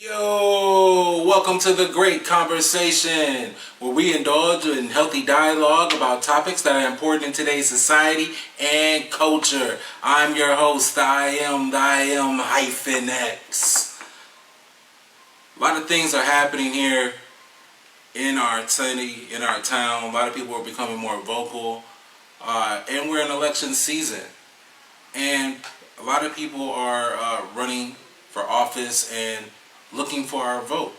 Yo, welcome to the Great Conversation, where we indulge in healthy dialogue about topics that are important in today's society and culture. I'm your host, I am Hyphen X. A lot of things are happening here in our city, in our town. A lot of people are becoming more vocal, and we're in election season. And a lot of people are running for office and looking for our vote.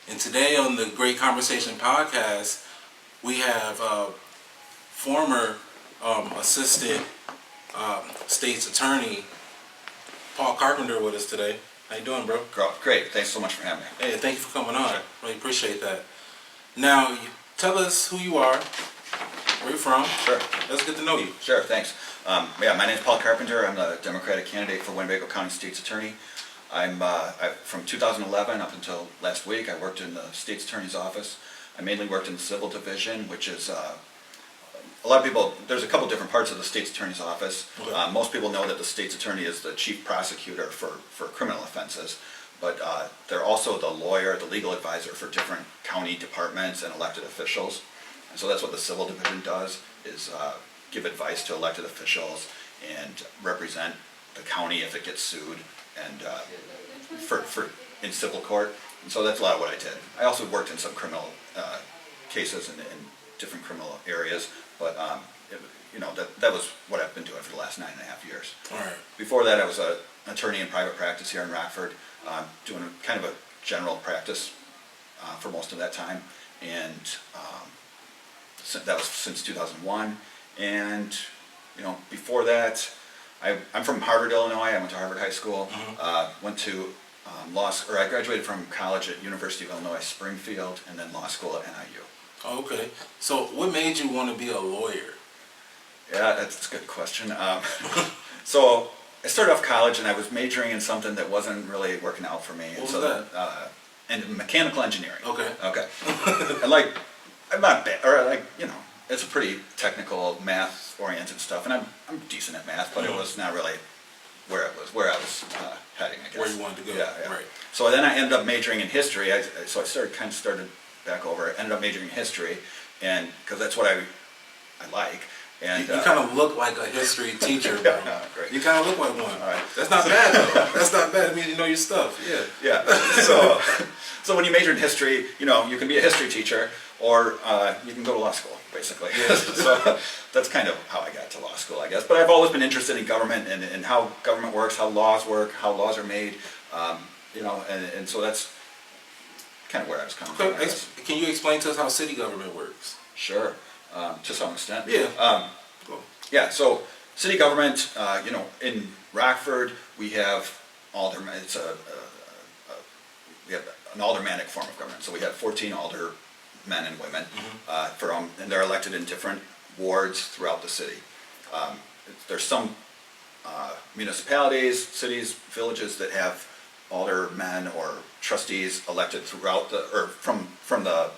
And today on the Great Conversation podcast, we have former assistant state's attorney Paul Carpenter with us today. How you doing, bro? Great. Thanks so much for having me. Hey, thank you for coming on. Sure. Really appreciate that. Now, tell us who you are, where you're from. Sure. Let's get to know you. Sure, thanks. My name is Paul Carpenter. I'm the Democratic candidate for Winnebago County State's Attorney. I'm from 2011 up until last week, I worked in the State's Attorney's office. I mainly worked in the Civil Division, which is a lot of people, there's a couple different parts of the State's Attorney's office. Okay. Most people know that the State's Attorney is the chief prosecutor for criminal offenses, but they're also the lawyer, the legal advisor for different county departments and elected officials. And so that's what the Civil Division does, is give advice to elected officials and represent the county if it gets sued and in civil court. And so that's a lot of what I did. I also worked in some criminal cases in different criminal areas, but that was what I've been doing for the last 9.5 years. All right. Before that, I was an attorney in private practice here in Rockford, doing kind of a general practice for most of that time, and that was since 2001. And before that, I'm from Harvard, Illinois. I went to Harvard High School. Went to I graduated from college at University of Illinois Springfield, and then law school at NIU. Oh, okay. So, what made you want to be a lawyer? Yeah, that's a good question. So I started off college, and I was majoring in something that wasn't really working out for me. What was that? And mechanical engineering. Okay. Okay. And I'm not bad, it's a pretty technical, math-oriented stuff, and I'm decent at math, but it was not really where I was heading, I guess. Where you wanted to go. Yeah. Right. So then I ended up majoring in history. So I started back over. I ended up majoring in history, and because that's what I like. And you kind of look like a history teacher, bro. Great. You kind of look like one. All right. That's not bad, though. That's not bad. It means you know your stuff. Yeah. Yeah. So when you major in history, you can be a history teacher, or you can go to law school, basically. Yeah. So that's kind of how I got to law school, I guess. But I've always been interested in government and how government works, how laws work, how laws are made, and so that's kind of where I was coming from. Can you explain to us how city government works? Sure, to some extent. Yeah. Cool. Yeah. So city government, in Rockford we have aldermen. We have an aldermanic form of government. So we have 14 aldermen and women, and they're elected in different wards throughout the city. There's some municipalities, cities, villages that have aldermen or trustees elected throughout from the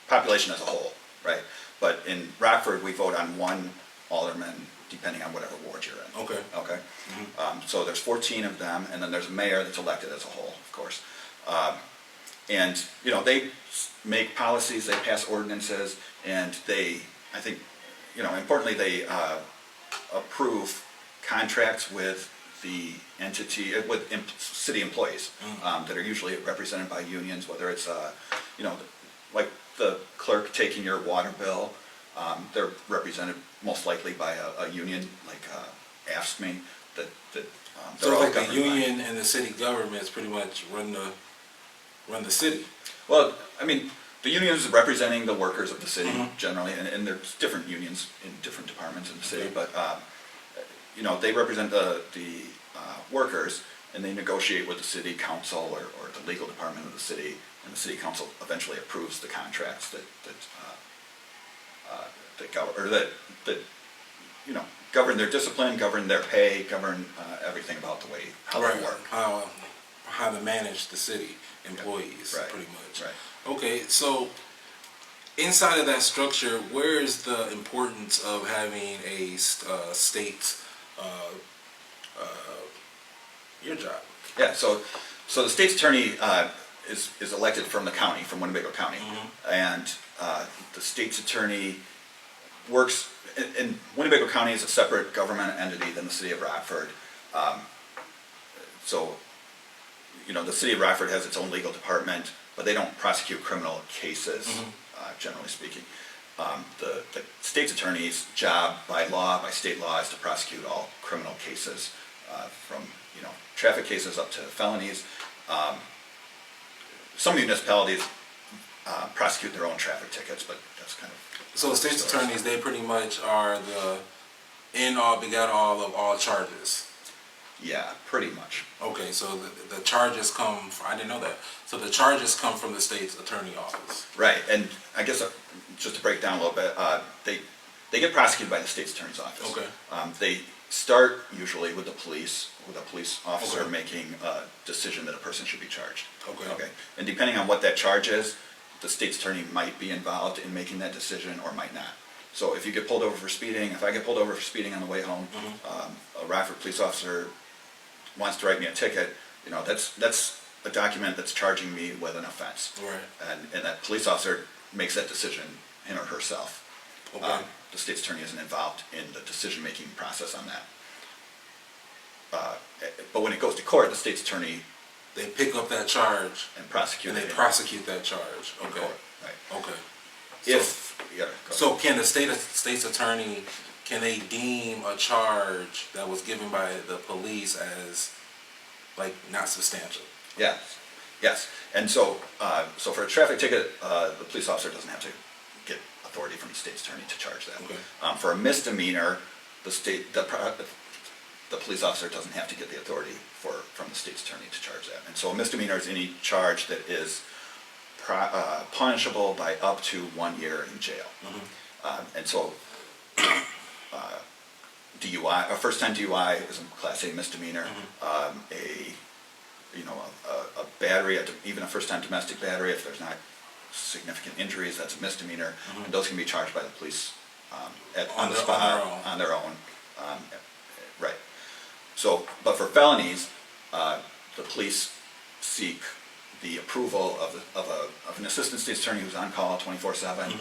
population as a whole, right? But in Rockford, we vote on one alderman depending on whatever ward you're in. Okay. Okay. So there's 14 of them, and then there's a mayor that's elected as a whole, of course. And they make policies, they pass ordinances, and I think, importantly, they approve contracts with the entity, with city employees that are usually represented by unions, whether it's, like the clerk taking your water bill, they're represented most likely by a union, like AFSCME, that so like the union and the city governments pretty much run the city. Well, the union is representing the workers of the city generally, and there's different unions in different departments in the city, but they represent the workers, and they negotiate with the city council or the legal department of the city, and the city council eventually approves the contracts that govern their discipline, govern their pay, govern everything about the way how they work. How to manage the city employees, right. Pretty much. Right. Okay, so inside of that structure, where is the importance of having a state, your job? Yeah, so the state's attorney is elected from the county, from Winnebago County. And the state's attorney works, and Winnebago County is a separate government entity than the city of Rockford. So, the city of Rockford has its own legal department, but they don't prosecute criminal cases, generally speaking. The state's attorney's job by law, by state law, is to prosecute all criminal cases, from traffic cases up to felonies. Some municipalities prosecute their own traffic tickets, but that's kind of... So the state's attorneys, they pretty much are the end-all, begat-all of all charges. Yeah, pretty much. Okay, so the charges come from, I didn't know that. So the charges come from the state's attorney office. Right, and I guess just to break down a little bit, they get prosecuted by the state's attorney's office. Okay. They start usually with the police officer Okay. making a decision that a person should be charged. Okay. And depending on what that charge is, the state's attorney might be involved in making that decision or might not. So if you get pulled over for speeding, if I get pulled over for speeding on the way home, a Rockford police officer wants to write me a ticket, that's a document that's charging me with an offense. Right. And that police officer makes that decision him or herself. Okay. The state's attorney isn't involved in the decision-making process on that. But when it goes to court, the state's attorney... They pick up that charge and prosecute and it. they prosecute that charge. In Okay. court, right. Okay. So can the state's attorney, can they deem a charge that was given by the police as like not substantial? Yes. And so for a traffic ticket, the police officer doesn't have to get authority from the state's attorney to charge that. Okay. For a misdemeanor, the police officer doesn't have to get the authority from the state's attorney to charge that. And so a misdemeanor is any charge that is punishable by up to 1 year in jail. And so DUI, a first-time DUI is a Class A misdemeanor. A battery, even a first-time domestic battery, if there's not significant injuries, that's a misdemeanor. And those can be charged by the police on the spot, on their own. Right. So, but for felonies, the police seek the approval of an assistant state's attorney who's on call 24/7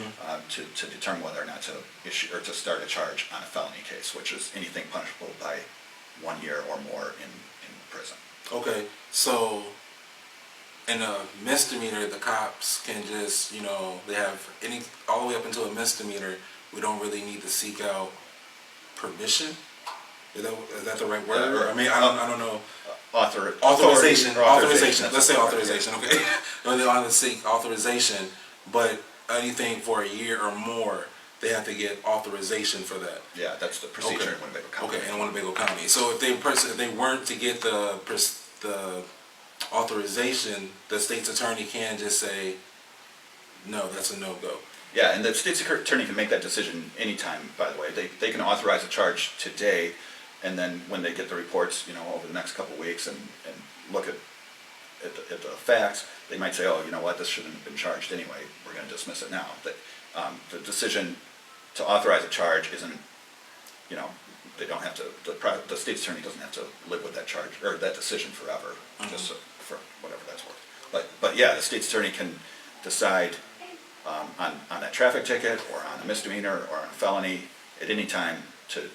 to determine whether or not to issue or to start a charge on a felony case, which is anything punishable by 1 year or more in prison. Okay, so in a misdemeanor, the cops can just, they have all the way up until a misdemeanor, we don't really need to seek out permission? Is that the right word? I mean, I don't know. Authorization. Let's say authorization, okay? They want to seek authorization, but anything for a year or more, they have to get authorization for that. Yeah, that's the procedure in Winnebago County. Okay, in Winnebago County. So if they weren't to get the authorization, the state's attorney can just say, no, that's a no-go. Yeah, and the state's attorney can make that decision anytime, by the way. They can authorize a charge today, and then when they get the reports, over the next couple of weeks and look at the facts, they might say, oh, you know what, this shouldn't have been charged anyway. We're going to dismiss it now. The decision to authorize a charge isn't, they don't have to, the state's attorney doesn't have to live with that charge or that decision forever, just for whatever that's worth. But yeah, the state's attorney can decide on that traffic ticket or on a misdemeanor or on a felony at any time to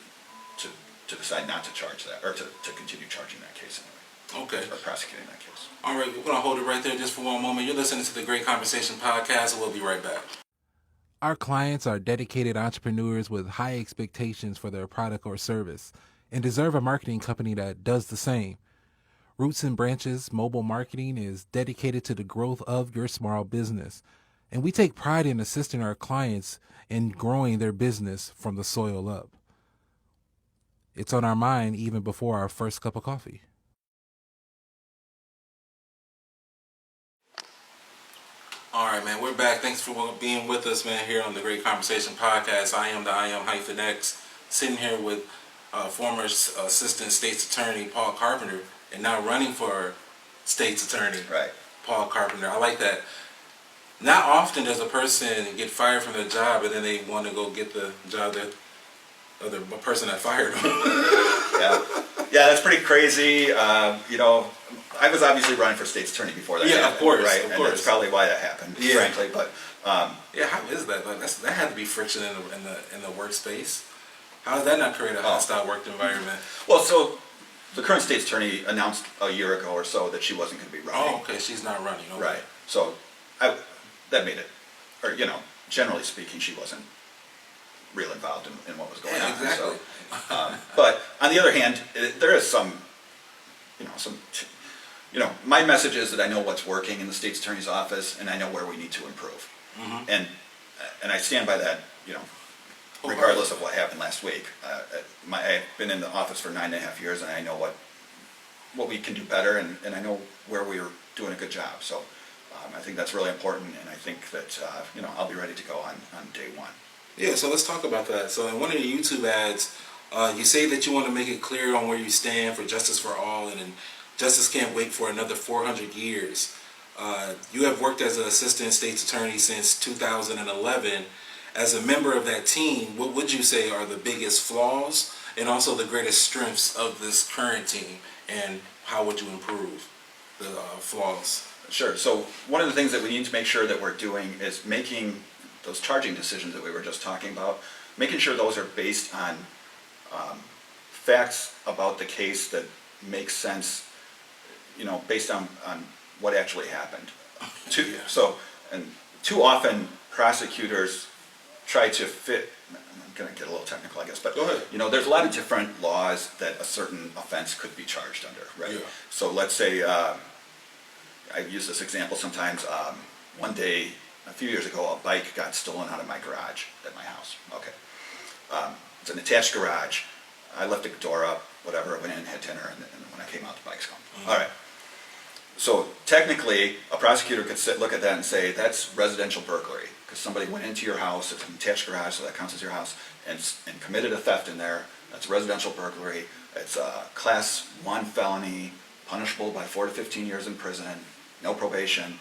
decide not to charge that or to continue charging that case anyway. Okay. Or prosecuting that case. All right, we're going to hold it right there just for one moment. You're listening to the Great Conversation Podcast, and we'll be right back. Our clients are dedicated entrepreneurs with high expectations for their product or service and deserve a marketing company that does the same. Roots and Branches Mobile Marketing is dedicated to the growth of your small business, and we take pride in assisting our clients in growing their business from the soil up. It's on our mind even before our first cup of coffee. All right, man, we're back. Thanks for being with us, man, here on the Great Conversation Podcast. I am Hyphen X, sitting here with former Assistant State's Attorney Paul Carpenter, and now running for State's Attorney, Right. Paul Carpenter. I like that. Not often does a person get fired from their job and then they want to go get the job that the person that fired them. Yeah, that's pretty crazy. I was obviously running for state's attorney before that happened, of course, right? of And course. that's probably why that happened, Yeah. frankly. But Yeah, how is that? Like, that had to be friction in the workspace. How does that not create a hostile work environment? well, so the current state's attorney announced a year ago or so that she wasn't going to be running. Oh, okay, she's not running. Okay. Right. So that made it, or generally speaking, she wasn't real involved in what was going on. Exactly. So, but on the other hand, there is some, my message is that I know what's working in the state's attorney's office, and I know where we need to improve, and I stand by that, regardless of what happened last week. I've been in the office for 9.5 years, and I know what we can do better, and I know where we are doing a good job. So I think that's really important, and I think that I'll be ready to go on day one. Yeah, so let's talk about that. So in one of your YouTube ads, you say that you want to make it clear on where you stand for justice for all, and justice can't wait for another 400 years. You have worked as an assistant state's attorney since 2011. As a member of that team, what would you say are the biggest flaws and also the greatest strengths of this current team, and how would you improve the flaws? Sure. So one of the things that we need to make sure that we're doing is making those charging decisions that we were just talking about, making sure those are based on facts about the case that make sense, based on what actually happened. Too often prosecutors try to fit, I'm going to get a little technical, I guess, but Go ahead. There's a lot of different laws that a certain offense could be charged under, right? Yeah. So let's say, I use this example sometimes, one day, a few years ago, a bike got stolen out of my garage at my house. Okay. It's an attached garage. I left the door up, whatever, went in and had dinner, and when I came out, the bike's gone. All right. So technically, a prosecutor could look at that and say, that's residential burglary, because somebody went into your house, it's an attached garage, so that counts as your house, and committed a theft in there. That's residential burglary. It's a class 1 felony, punishable by 4 to 15 years in prison, no probation.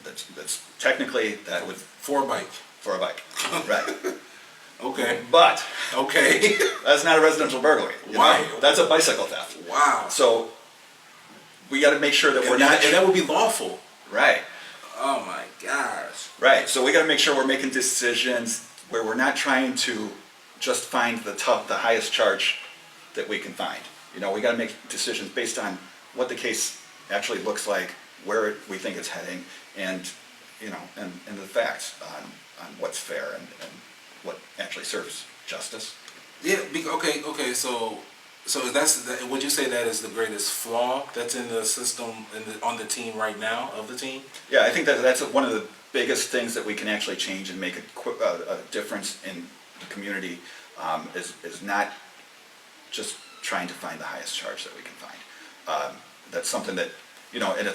That's technically, that would, For a bike. for a bike, right? Okay. But Okay. that's not a residential burglary. Why? That's a bicycle theft. Wow. So we got to make sure that we're And not. that would be lawful. Right. Oh my gosh. Right. So we got to make sure we're making decisions where we're not trying to just find the highest charge that we can find. We got to make decisions based on what the case actually looks like, where we think it's heading, and and the facts on what's fair and what actually serves justice. Yeah. Okay. So would you say that is the greatest flaw that's in the system on the team right now of the team? Yeah, I think that's one of the biggest things that we can actually change and make a difference in the community, is not just trying to find the highest charge that we can find. That's something that, and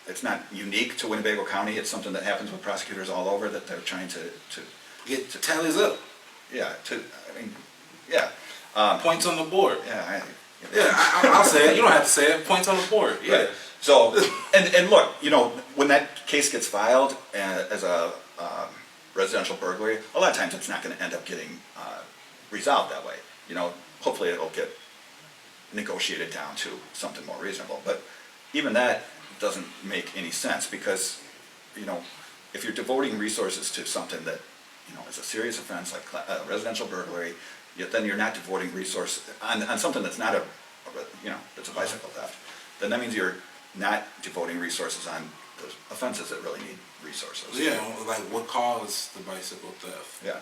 it's not unique to Winnebago County. It's something that happens with prosecutors all over, that they're trying to Get tallies up. yeah, Points on the board. yeah. I'll say it. You don't have to say it. Points on the board. Yeah. Right. So, and look, when that case gets filed as a residential burglary, a lot of times it's not going to end up getting resolved that way. Hopefully it'll get negotiated down to something more reasonable. But even that doesn't make any sense, because, if you're devoting resources to something that, is a serious offense like residential burglary, then you're not devoting resources on something that's not that's a bicycle theft. Then that means you're not devoting resources on the offenses that really need resources. Yeah. Like what caused the bicycle theft? Yeah.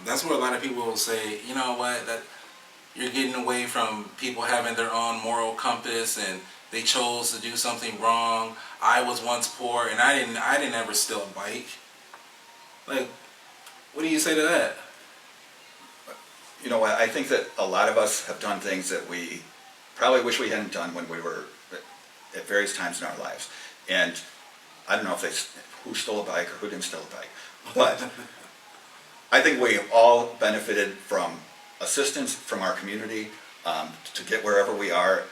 That's where a lot of people will say, you know what, that you're getting away from people having their own moral compass, and they chose to do something wrong. I was once poor, and I didn't ever steal a bike. Like, what do you say to that? I think that a lot of us have done things that we probably wish we hadn't done when we were at various times in our lives. And I don't know who stole a bike or who didn't steal a bike, but I think we all benefited from assistance from our community to get wherever we are.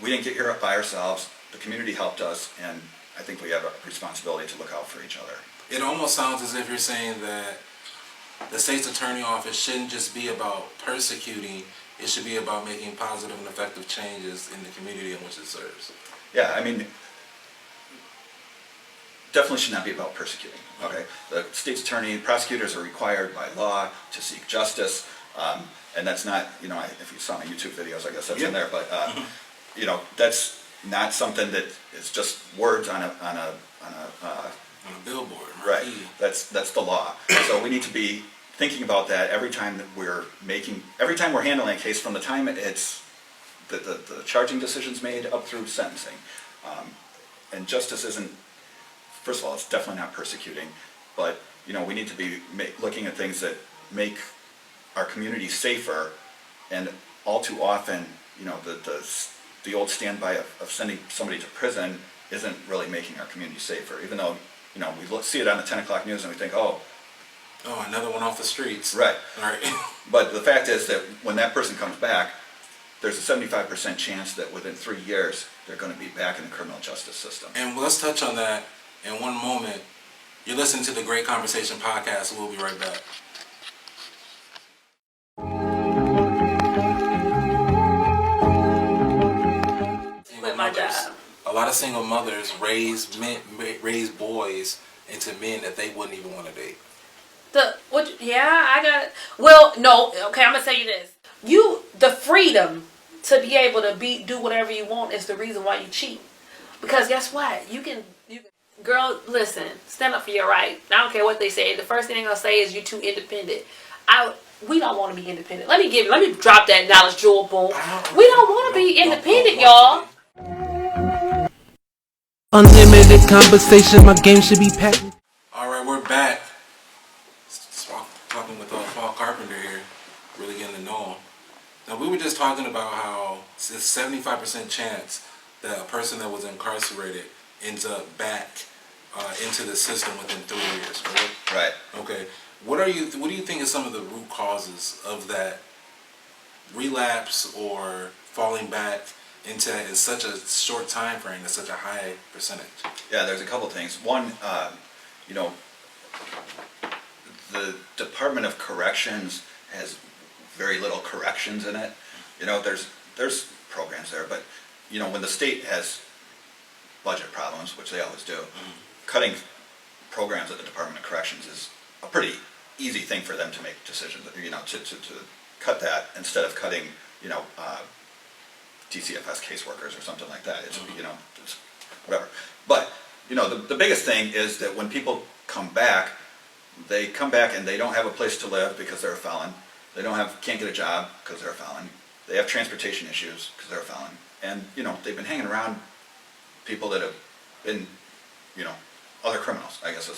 We didn't get here by ourselves. The community helped us, and I think we have a responsibility to look out for each other. It almost sounds as if you're saying that the state's attorney office shouldn't just be about persecuting It should be about making positive and effective changes in the community in which it serves. Yeah, I mean, definitely should not be about persecuting, okay? The state's attorney, prosecutors are required by law to seek justice, and that's not, if you saw my YouTube videos, I guess that's in there, but, that's not something that is just words on a billboard. right, that's the law. So we need to be thinking about that every time that every time we're handling a case, from the time it's the charging decision's made up through sentencing. And justice isn't, first of all, it's definitely not persecuting, but we need to be looking at things that make our community safer. And all too often, the old standby of sending somebody to prison isn't really making our community safer. Even though we see it on the 10 o'clock news and we think, oh, another one off the streets. right. All right. But the fact is that when that person comes back, there's a 75% chance that within 3 years they're going to be back in the criminal justice system. And let's touch on that in one moment. You're listening to the Great Conversation podcast. We'll be right back. With my job. A lot of single mothers raise boys into men that they wouldn't even want to date. Well, no. Okay, I'm gonna tell you this. The freedom to be able to do whatever you want is the reason why you cheat. Because guess what? You can. Girl, listen. Stand up for your right. I don't care what they say. The first thing they're gonna say is you're too independent. We don't want to be independent. Let me drop that knowledge jewel, boom. We don't want to be independent, y'all. Unlimited conversation, my game should be packed. All right, we're back. Talking with Paul Carpenter here, really getting to know him. Now, we were just talking about how it's a 75% chance that a person that was incarcerated ends up back into the system within 3 years, correct? Right. Okay. What do you think is some of the root causes of that relapse or falling back into that in such a short time frame, at such a high percentage? Yeah, there's a couple things. One, the Department of Corrections has very little corrections in it. There's programs there, but when the state has budget problems, which they always do, cutting programs at the Department of Corrections is a pretty easy thing for them to make decisions. To cut that instead of cutting DCFS caseworkers or something like that. It's it's whatever. But the biggest thing is that when people come back, they come back and they don't have a place to live because they're a felon. They can't get a job because they're a felon. They have transportation issues because they're a felon. And they've been hanging around people that have been other criminals, I guess.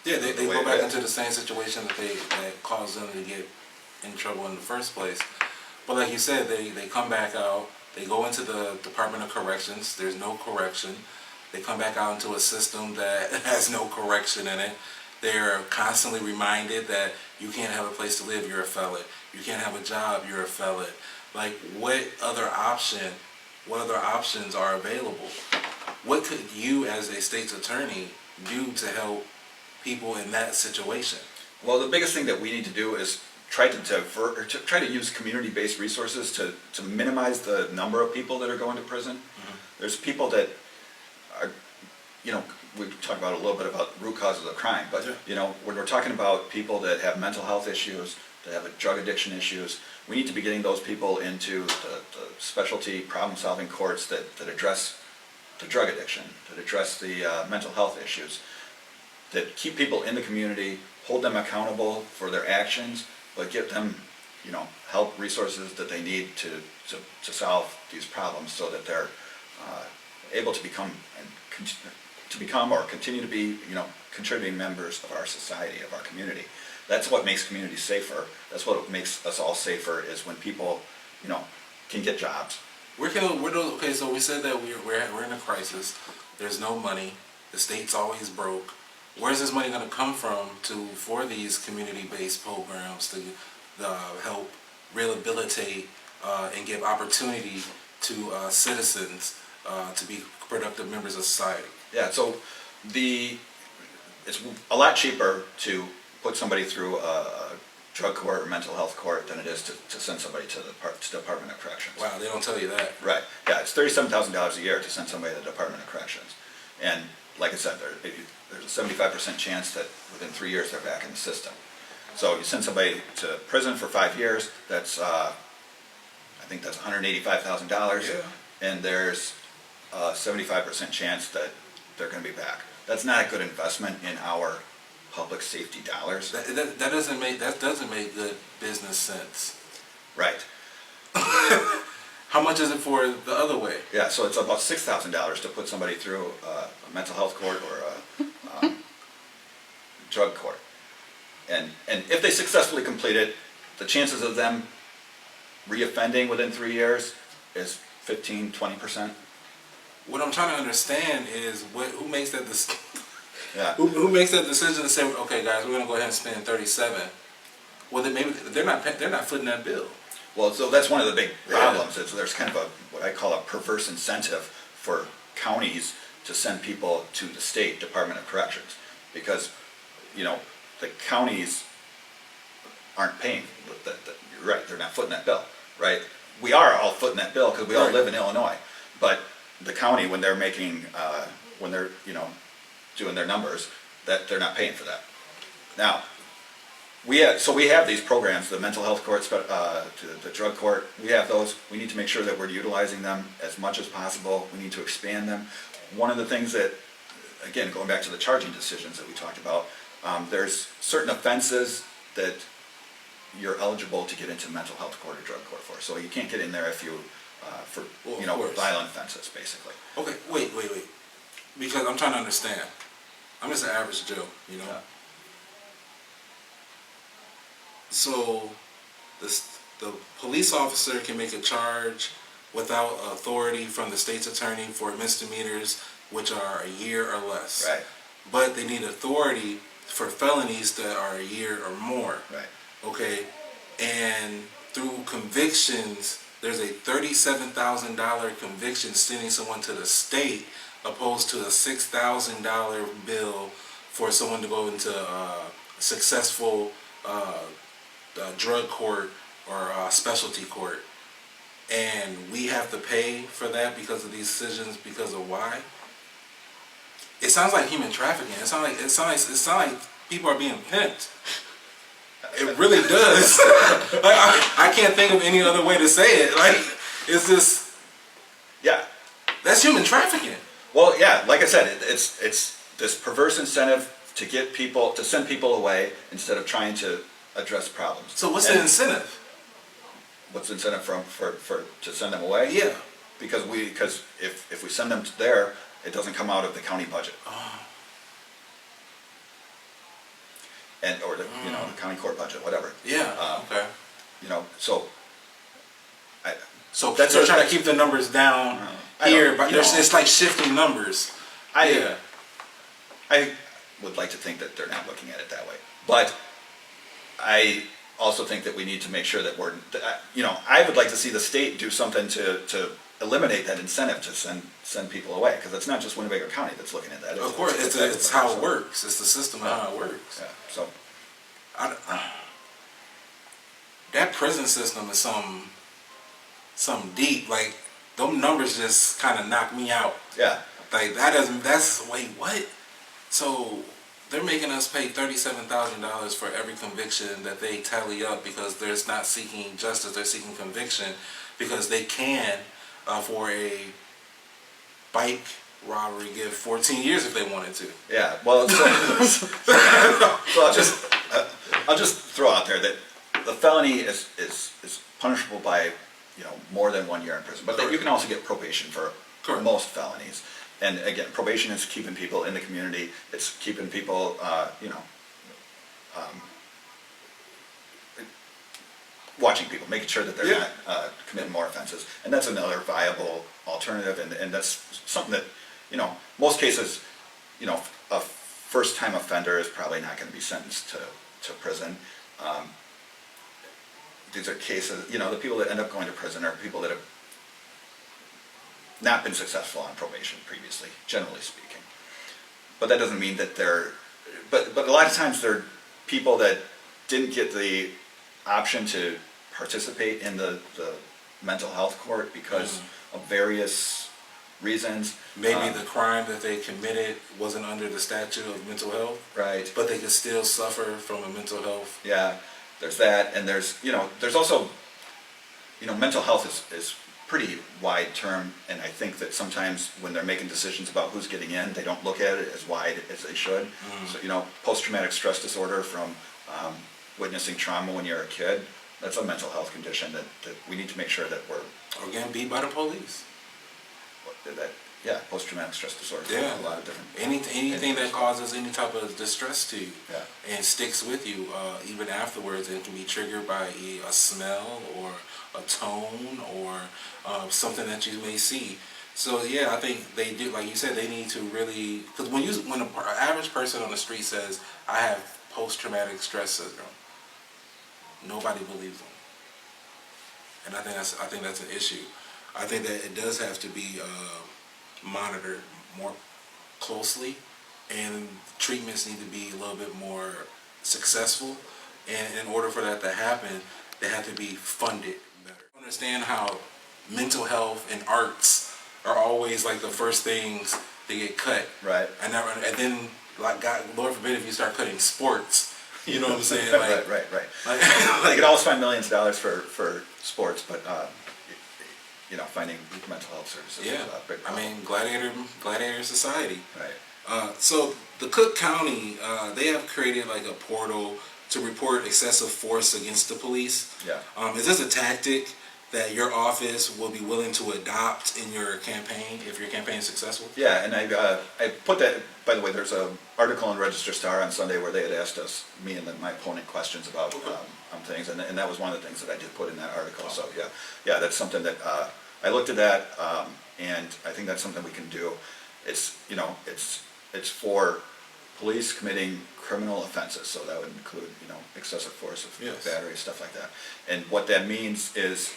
They go back into the same situation that caused them to get in trouble in the first place. But like you said, they come back out, they go into the Department of Corrections, there's no correction. They come back out into a system that has no correction in it. They're constantly reminded that you can't have a place to live, you're a felon. You can't have a job, you're a felon. Like, what other options are available? What could you as a state's attorney do to help people in that situation? Well, the biggest thing that we need to do is try to use community-based resources to minimize the number of people that are going to prison. Mm-hmm. There's people that are, we talked about a little bit about root causes of crime, but when we're talking about people that have mental health issues, that have drug addiction issues, we need to be getting those people into the specialty problem-solving courts that address the drug addiction, that address the mental health issues, that keep people in the community, hold them accountable for their actions, but give them, help, resources that they need to solve these problems so that they're able to become or continue to be, contributing members of our society, of our community. That's what makes communities safer. That's what makes us all safer, is when people, can get jobs. Okay, so we said that we're in a crisis. There's no money. The state's always broke. Where's this money going to come from for these community-based programs to help rehabilitate and give opportunity to citizens to be productive members of society? Yeah, so it's a lot cheaper to put somebody through drug court or mental health court than it is to send somebody to the Department of Corrections. Wow, they don't tell you that. Right. Yeah, it's $37,000 a year to send somebody to the Department of Corrections. And like I said, there's a 75% chance that within 3 years they're back in the system. So you send somebody to prison for 5 years, that's, I think that's $185,000. Yeah. And there's a 75% chance that they're going to be back. That's not a good investment in our public safety dollars. That doesn't make good business sense. Right. How much is it for the other way? Yeah, so it's about $6,000 to put somebody through a mental health court or a drug court. And if they successfully complete it, the chances of them reoffending within 3 years is 15-20%. What I'm trying to understand is who makes that decision? Yeah. Who makes that decision to say, okay, guys, we're gonna go ahead and spend 37? Well, then maybe they're not footing that bill. Well, so that's one of the big Yeah. problems. Is there's kind of what I call a perverse incentive for counties to send people to the state Department of Corrections, because the counties aren't paying. You're right; they're not footing that bill, right? We are all footing that bill because we all Right. live in Illinois, but the county, when they're making, when they're doing their numbers, that they're not paying for that. Now, we have these programs, the mental health courts, the drug court. We have those. We need to make sure that we're utilizing them as much as possible. We need to expand them. One of the things that, again, going back to the charging decisions that we talked about, there's certain offenses that you're eligible to get into mental health court or drug court for. So you can't get in there if you for Well, of course. violent offenses, basically. Okay, wait. Because I'm trying to understand. I'm just an average Joe, Yeah. So, the police officer can make a charge without authority from the state's attorney for misdemeanors, which are a year or less. Right. But they need authority for felonies that are a year or more. Right. Okay, and through convictions, there's a $37,000 conviction sending someone to the state, opposed to a $6,000 bill for someone to go into a successful drug court or specialty court, and we have to pay for that because of these decisions. Because of why? It sounds like human trafficking. It sounds like people are being pimped. It really does. Like, I can't think of any other way to say it. Like, it's just, Yeah. that's human trafficking. Well, yeah. Like I said, it's this perverse incentive to send people away instead of trying to address problems. So what's And the incentive? What's the incentive for to send them away? Yeah. Because if we send them to there, it doesn't come out of the county budget. Or the county court budget, whatever. Yeah. Okay. So So That's they're what- trying to keep the numbers down I here, don't- but you know. it's like shifting numbers. Yeah. I would like to think that they're not looking at it that way, but I also think that we need to make sure that I would like to see the state do something to eliminate that incentive to send people away, because it's not just Winnebago County that's looking at that. Of course, it's how it works. It's the system of how it works. Yeah. So That prison system is something deep. Like, them numbers just kind of knock me out. yeah, Like, wait, what? So they're making us pay $37,000 for every conviction that they tally up, because they're not seeking justice, they're seeking conviction, because they can, for a bike robbery, give 14 years if they wanted to. yeah. Well, so I'll just throw out there that the felony is punishable by more than 1 year in prison, but you can also get probation for Correct. most felonies. And again, probation is keeping people in the community. It's keeping people, watching people, making sure that they're Yeah. not committing more offenses. And that's another viable alternative. And that's something that, most cases, a first-time offender is probably not going to be sentenced to prison. These are cases, the people that end up going to prison are people that have not been successful on probation previously, generally speaking. But that doesn't mean that but a lot of times they're people that didn't get the option to participate in the mental health court because of various reasons. Maybe the crime that they committed wasn't under the statute of mental health, Right. but they could still suffer from a mental health. Yeah, there's that, and there's also, mental health is pretty wide term, and I think that sometimes when they're making decisions about who's getting in, they don't look at it as wide as they should. So, post-traumatic stress disorder from witnessing trauma when you're a kid, that's a mental health condition that we need to make sure that we're, Or getting beat by the police. post-traumatic stress disorder. Yeah. A lot of different. Anything that causes any type of distress to you Yeah. and sticks with you, even afterwards, it can be triggered by a smell or a tone or something that you may see. So yeah, I think they do, like you said, they need to really, because when an average person on the street says, I have post-traumatic stress syndrome, nobody believes them. And I think that's an issue. I think that it does have to be monitored more closely, and treatments need to be a little bit more successful. And in order for that to happen, they have to be funded better. I understand how mental health and arts are always like the first things to get cut. Right. And then, like, God, Lord forbid if you start cutting sports. You know what I'm saying? Like, right. like You could always find millions of dollars for sports, but finding mental health services yeah. is a big I problem. mean, gladiator society. Right. So the Cook County, they have created like a portal to report excessive force against the police. Yeah. Is this a tactic that your office will be willing to adopt in your campaign if your campaign is successful? Yeah, and I put that. By the way, there's an article in Register Star on Sunday where they had asked me and my opponent questions about things, and that was one of the things that I did put in that article. So yeah, that's something that I looked at that, and I think that's something we can do. It's it's for police committing criminal offenses, so that would include excessive force, Yes. battery, stuff like that. And what that means is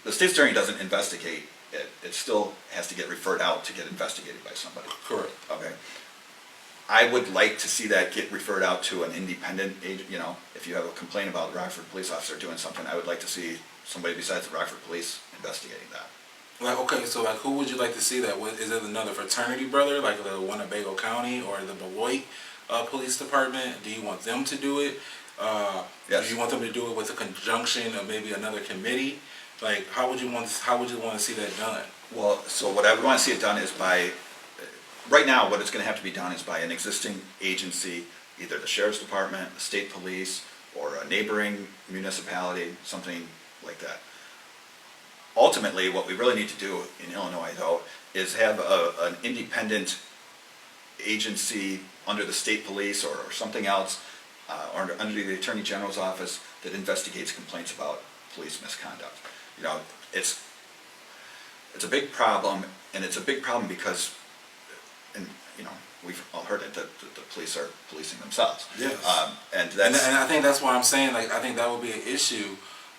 the state's attorney doesn't investigate it. It still has to get referred out to get investigated by somebody. Correct. Okay. I would like to see that get referred out to an independent agent. If you have a complaint about the Rockford police officer doing something, I would like to see somebody besides the Rockford police investigating that. Like, okay, so like, who would you like to see that with? Is it another fraternity brother, like the one at Bago County or the Beloit Police Department? Do you want them to do it? Yes. Do you want them to do it with a conjunction of maybe another committee? Like, how would you want to see that done? Well, so what I would want to see it done is by, right now, what it's going to have to be done is by an existing agency, either the sheriff's department, the state police, or a neighboring municipality, something like that. Ultimately, what we really need to do in Illinois, though, is have an independent agency under the state police or something else, or under the Attorney General's office that investigates complaints about police misconduct. It's a big problem, and it's a big problem because, and we've all heard it, that the police are policing themselves. Yes. And And that's I think that's why I'm saying, like, I think that would be an issue,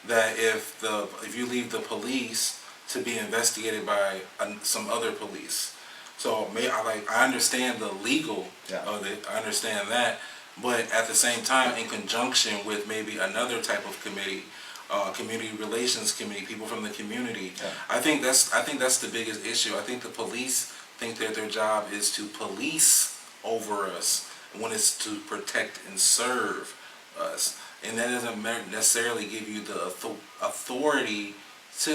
that if you leave the police to be investigated by some other police. So I understand the legal of it, I understand that, but at the same time, in conjunction with maybe another type of committee, community relations committee, people from the community. Yeah. I think that's the biggest issue. I think the police think that their job is to police over us when it's to protect and serve us, and that doesn't necessarily give you the authority to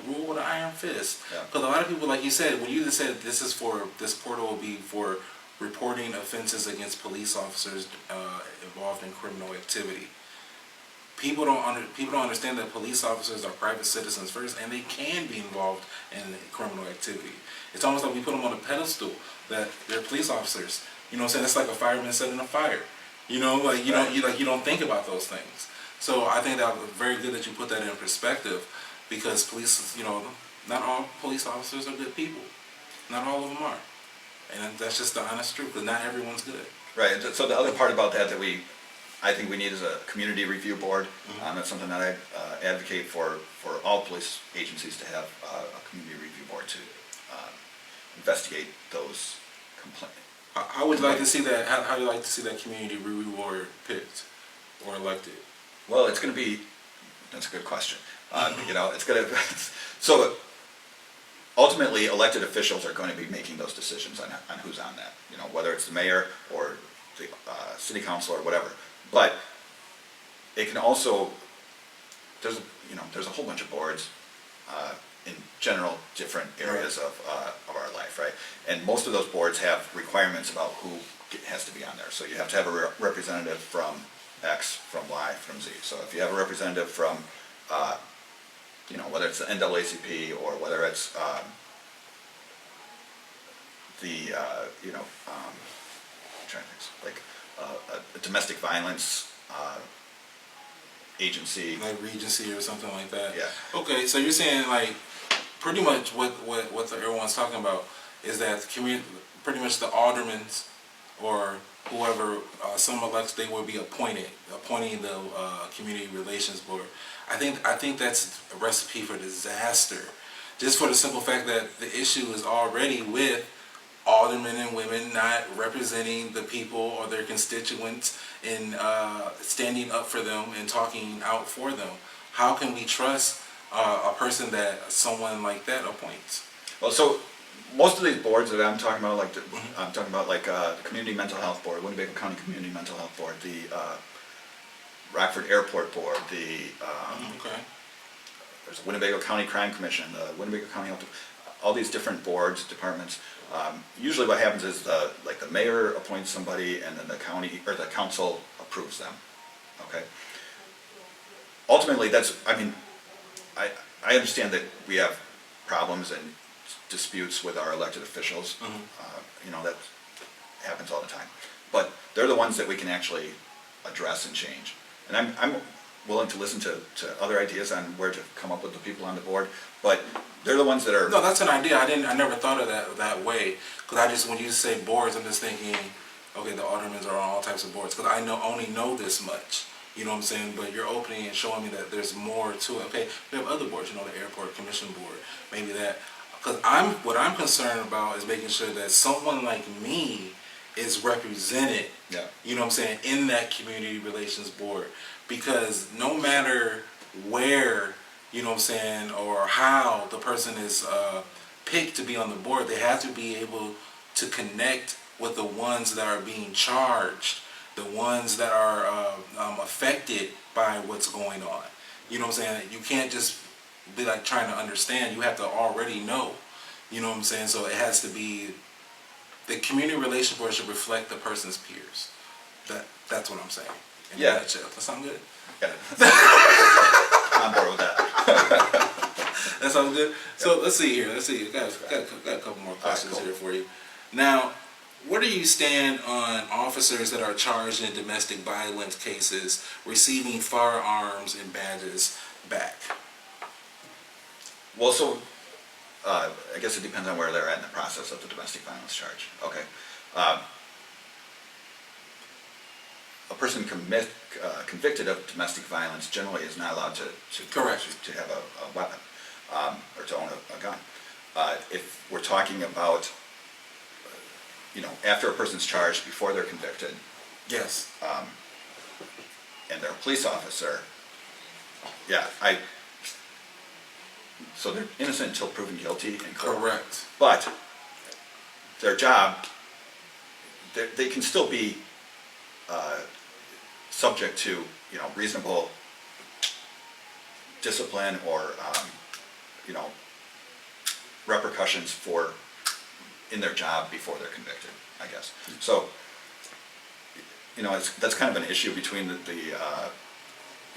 rule with an iron fist. Yeah. Because a lot of people, like you said, when you just said this portal will be for reporting offenses against police officers involved in criminal activity. People don't understand that police officers are private citizens first, and they can be involved in criminal activity. It's almost like we put them on a pedestal that they're police officers. You know what I'm saying? It's like a fireman setting a fire. You don't think about those things. So I think that was very good that you put that in perspective, because police, not all police officers are good people. Not all of them are, and that's just the honest truth. Because not everyone's good. right. So the other part about that I think we need is a community review board. That's something that I advocate for all police agencies to have a community review board to investigate those complaints. How would you like to see that? How would you like to see that community review board picked or elected? Well, it's going to be, that's a good question. It's going to, so ultimately elected officials are going to be making those decisions on who's on that, whether it's the mayor or the city council or whatever. But it can also, there's a whole bunch of boards in general different areas of our life, right? And most of those boards have requirements about who has to be on there. So you have to have a representative from X, from Y, from Z. So if you have a representative from, whether it's the NAACP or whether it's I'm trying to think, like a domestic violence agency, like Regency or something like that. Yeah. Okay, so you're saying like pretty much what everyone's talking about is that pretty much the aldermans or whoever some elects, they will be appointing the community relations board. I think that's a recipe for disaster, just for the simple fact that the issue is already with aldermen and women not representing the people or their constituents and standing up for them and talking out for them. How can we trust a person that someone like that appoints? Well, so most of these boards that I'm talking about, I'm talking about the Community Mental Health Board, Winnebago County Community Mental Health Board, the Rockford Airport Board, there's a Winnebago County Crime Commission, the Winnebago County Health, all these different boards, departments. Usually what happens is the mayor appoints somebody and then the county or the council approves them. Okay. Ultimately, I understand that we have problems and disputes with our elected officials. That happens all the time. But they're the ones that we can actually address and change. And I'm willing to listen to other ideas on where to come up with the people on the board. But they're the ones that are. No, that's an idea. I never thought of that way. Because when you say boards, I'm just thinking, okay, the aldermen are on all types of boards. Because I only know this much. You know what I'm saying? But you're opening and showing me that there's more to it. Okay, we have other boards. The Airport Commission Board, maybe that. Because what I'm concerned about is making sure that someone like me is represented. Yeah. You know what I'm saying, in that community relations board. Because no matter where, you know what I'm saying, or how the person is picked to be on the board, they have to be able to connect with the ones that are being charged, the ones that are affected by what's going on. You know what I'm saying? You can't just be like trying to understand. You have to already know. You know what I'm saying? So it has to be, the community relations board should reflect the person's peers. That's what I'm saying. In a nutshell. That sound good? Yeah. I'm on board with that. That sounds good. So let's see here. I got a couple more questions here for you. Now, where do you stand on officers that are charged in domestic violence cases receiving firearms and badges back? Well, so I guess it depends on where they're at in the process of the domestic violence charge. Okay. A person convicted of domestic violence generally is not allowed to have a weapon or to own a gun. If we're talking about, after a person's charged before they're convicted, Yes. and they're a police officer, so they're innocent until proven guilty in court. Correct. But their job, they can still be subject to reasonable discipline or repercussions in their job before they're convicted, I guess. So that's kind of an issue between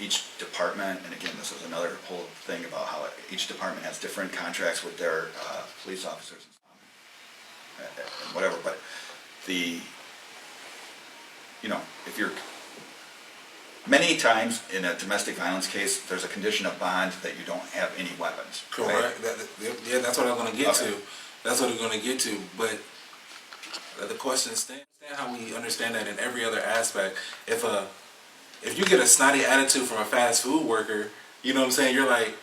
each department, and again, this is another whole thing about how each department has different contracts with their police officers and whatever. But if you're many times in a domestic violence case, there's a condition of bond that you don't have any weapons. Correct. Right? That's what I'm going to get Okay. to. That's what we're going to get to. But the question is, how we understand that in every other aspect. If you get a snotty attitude from a fast food worker, you know what I'm saying, you're like,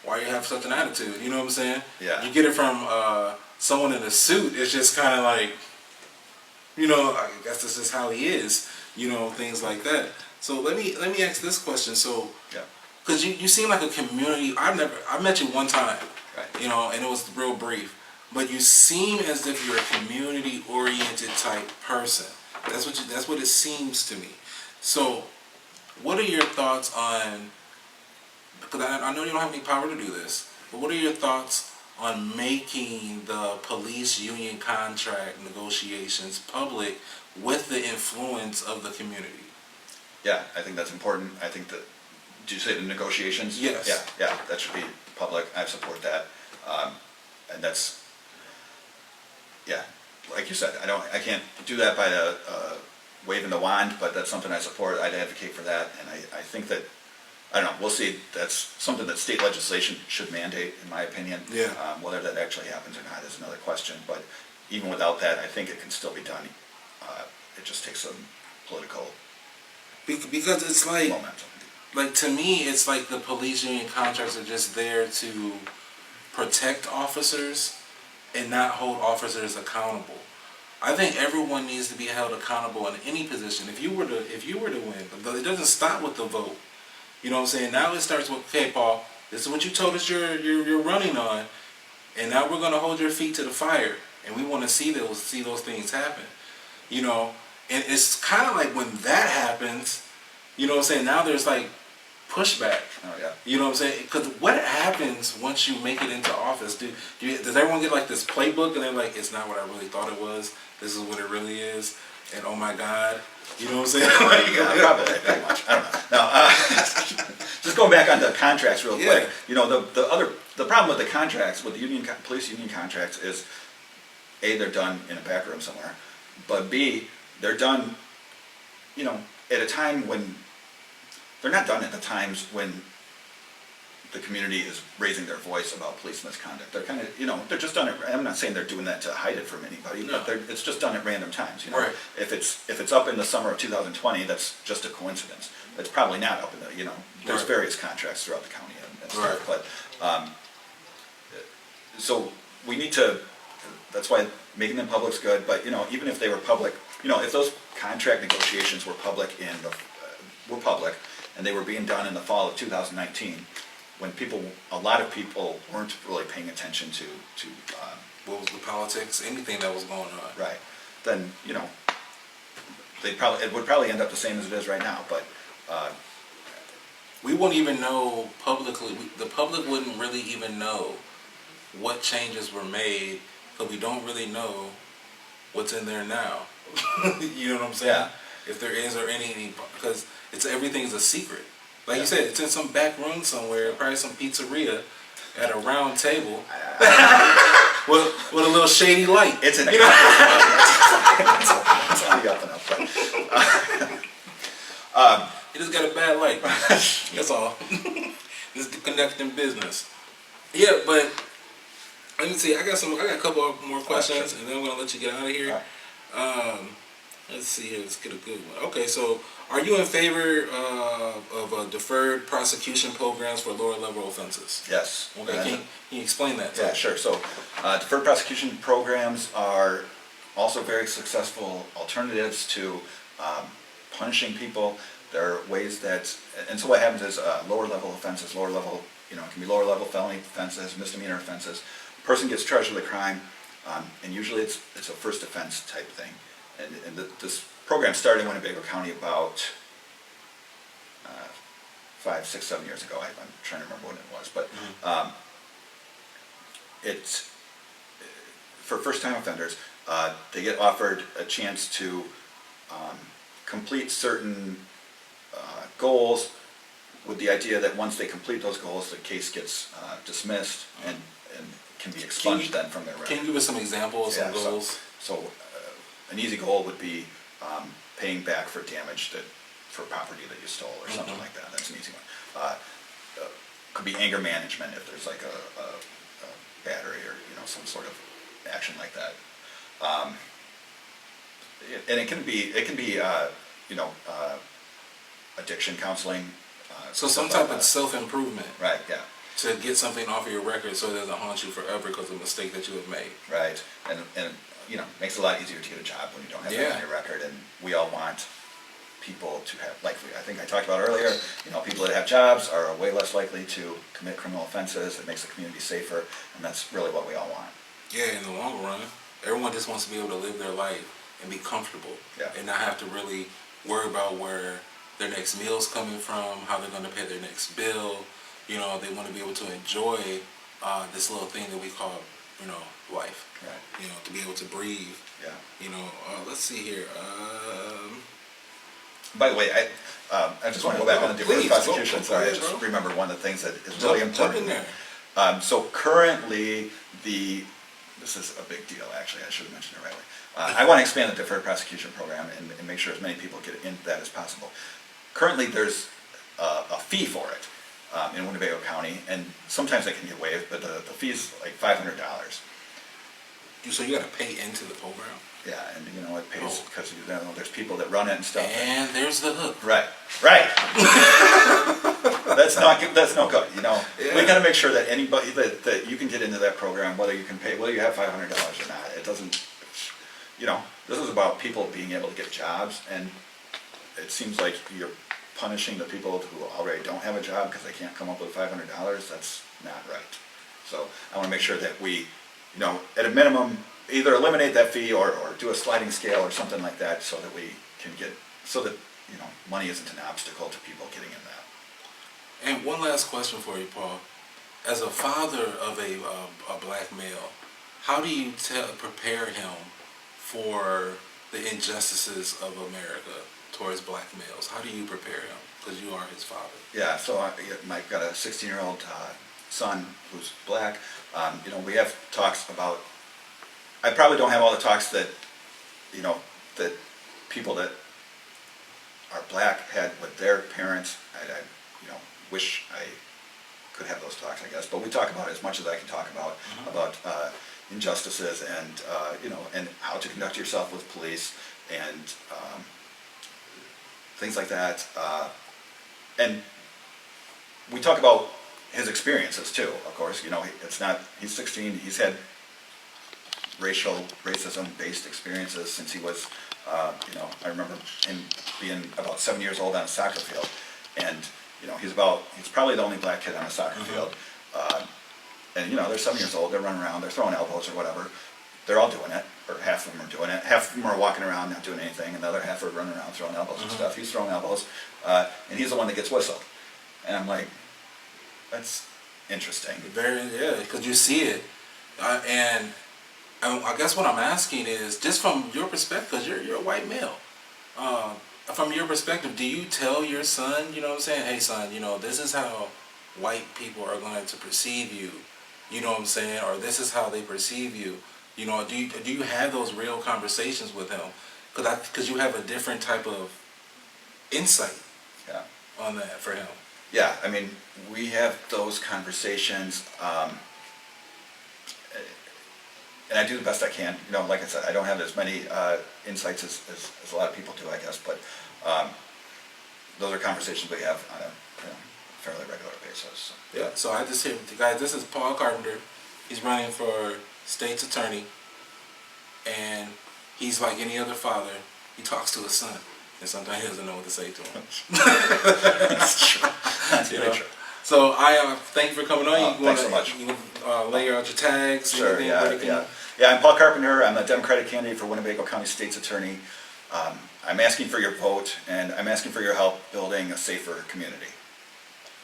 why you have such an attitude? You know what I'm saying? Yeah. You get it from someone in a suit, it's just kind of like, I guess this is how he is, things like that. So let me ask this question. So, Yeah. because you seem like a community. I met you one time, Right. you know, and it was real brief. But you seem as if you're a community-oriented type person. That's what it seems to me. So, what are your thoughts on? Because I know you don't have any power to do this, but what are your thoughts on making the police union contract negotiations public with the influence of the community? Yeah, I think that's important. I think that, did you say the negotiations? Yes. Yeah, that should be public. I support that. And that's, yeah, like you said, I can't do that by waving the wand, but that's something I support. I'd advocate for that. And I think that, I don't know, we'll see. That's something that state legislation should mandate, in my opinion. Yeah. Whether that actually happens or not is another question. But even without that, I think it can still be done. It just takes some political Because it's momentum. like to me, it's like the police union contracts are just there to protect officers and not hold officers accountable. I think everyone needs to be held accountable in any position. If you were to win, but it doesn't stop with the vote. You know what I'm saying? Now it starts with, okay, Paul, this is what you told us you're running on, and now we're gonna hold your feet to the fire, and we want to see those things happen. You know, and it's kind of like when that happens, you know what I'm saying? Now there's like pushback. Oh yeah. You know what I'm saying? Because what happens once you make it into office? Does everyone get like this playbook and they're like, it's not what I really thought it was. This is what it really is. And oh my God, you know what I'm saying? Probably, pretty much. I don't know. Now, just going back on the contracts real quick. Yeah. You know, the problem with the contracts, with the police union contracts, is A, they're done in a back room somewhere, but B, they're done, you know, at a time when they're not done at the times when the community is raising their voice about police misconduct. They're kind of, you know, they're just done it. I'm not saying they're doing that to hide it from anybody, No. but it's just done at random times. You know, Right. if it's up in the summer of 2020, that's just a coincidence. It's probably not up in the, you know, there's Right. various contracts throughout the county and stuff. Right. But so we need to. That's why making them public's good. But you know, even if they were public, you know, if those contract negotiations were public and they were being done in the fall of 2019. When a lot of people weren't really paying attention to What was the politics? Anything that was going on. right, then you know, it would probably end up the same as it is right now. But We won't even know publicly. The public wouldn't really even know what changes were made because we don't really know what's in there now. You know what I'm saying? Yeah. If there is or any, because everything's a secret. Like you said, it's in some back room somewhere, probably some pizzeria, at a round table, with a little shady light. it's an You know? it's only up and up. But, It just got a bad light. That's all. This is conducting business. Yeah, but let me see. I got a couple of more questions, and then I'm gonna let you get out of here. Let's see here. Let's get a good one. Okay, so are you in favor of deferred prosecution programs for lower level offenses? yes. Okay, can you explain that to Yeah, us? sure. So, deferred prosecution programs are also very successful alternatives to punishing people. There are ways that, and so what happens is lower level offenses, it can be lower level felony offenses, misdemeanor offenses. Person gets charged with a crime, and usually it's a first offense type thing. And this program started in Winnebago County about 5, 6, 7 years ago. I'm trying to remember when it was, but it's for first-time offenders. They get offered a chance to complete certain goals, with the idea that once they complete those goals, the case gets dismissed and can be expunged then from their record. Can you give us some examples, some goals? So an easy goal would be paying back for damage for property that you stole or something like that. That's an easy one. Could be anger management if there's like a battery or some sort of action like that. And it can be addiction counseling. So some type of self-improvement. Right. Yeah. To get something off of your record so it doesn't haunt you forever because of a mistake that you have made. Right. And makes it a lot easier to get a job when you don't have that on your record. And we all want people to have, like I think I talked about earlier, people that have jobs are way less likely to commit criminal offenses. It makes the community safer, and that's really what we all want. Yeah, in the long run, everyone just wants to be able to live their life and be comfortable, and not have to really worry about where their next meal's coming from, how they're going to pay their next bill. They want to be able to enjoy this little thing that we call, life. Right. To be able to breathe. Yeah. Let's see here. By the way, I just want to go back on the deferred prosecution. Sorry, I just remember one of the things that is really important. Jump in there. So currently, this is a big deal, actually. I should have mentioned it right away. I want to expand the deferred prosecution program and make sure as many people get into that as possible. Currently, there's a fee for it in Winnebago County, and sometimes they can get waived, but the fee is like $500. So you got to pay into the program. Yeah, and it pays because there's people that run it and stuff. And there's the hook. Right. That's not good. We got to make sure that anybody that you can get into that program, whether you have $500 or not. It doesn't. This is about people being able to get jobs, and it seems like you're punishing the people who already don't have a job because they can't come up with $500. That's not right. So I want to make sure that we, at a minimum, either eliminate that fee or do a sliding scale or something like that, so that we can money isn't an obstacle to people getting in that. And one last question for you, Paul. As a father of a black male, how do you prepare him for the injustices of America towards black males? How do you prepare him? Because you are his father. Yeah, so I've got a 16-year-old son who's black. We have talks about. I probably don't have all the talks that, that people that are black had with their parents. I wish I could have those talks, I guess. But we talk about it as much as I can talk about injustices and, and how to conduct yourself with police and things like that. And we talk about his experiences too, of course. He's 16, he's had racism-based experiences since he was, I remember him being about 7 years old on a soccer field, and he's probably the only black kid on a soccer field, and they're 7 years old, they're running around, they're throwing elbows or whatever, they're all doing it, or half of them are doing it, half of them are walking around not doing anything, and the other half are running around throwing elbows and stuff. He's throwing elbows, and he's the one that gets whistled, and I'm like, that's interesting. Because you see it, and I guess what I'm asking is, just from your perspective, because you're a white male, from your perspective, do you tell your son, hey son, this is how white people are going to perceive you, or this is how they perceive you, do you have those real conversations with him? Because you have a different type of insight on that for him. Yeah, we have those conversations, and I do the best I can. Like I said, I don't have as many insights as a lot of people do, I guess, but those are conversations we have on a fairly regular basis. So. Yeah, so I just hear, guys, this is Paul Carpenter. He's running for state's attorney, and he's like any other father. He talks to his son, and sometimes he doesn't know what to say to him. That's true. That's very true. So I thank you for coming on. Thanks so much. You lay out your tags. Sure. Yeah. I'm Paul Carpenter. I'm the Democratic candidate for Winnebago County State's Attorney. I'm asking for your vote, and I'm asking for your help building a safer community.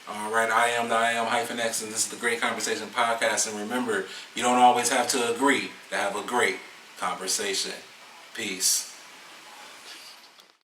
All right. I am Hyphen X, and this is the Great Conversation Podcast. And remember, you don't always have to agree to have a great conversation. Peace.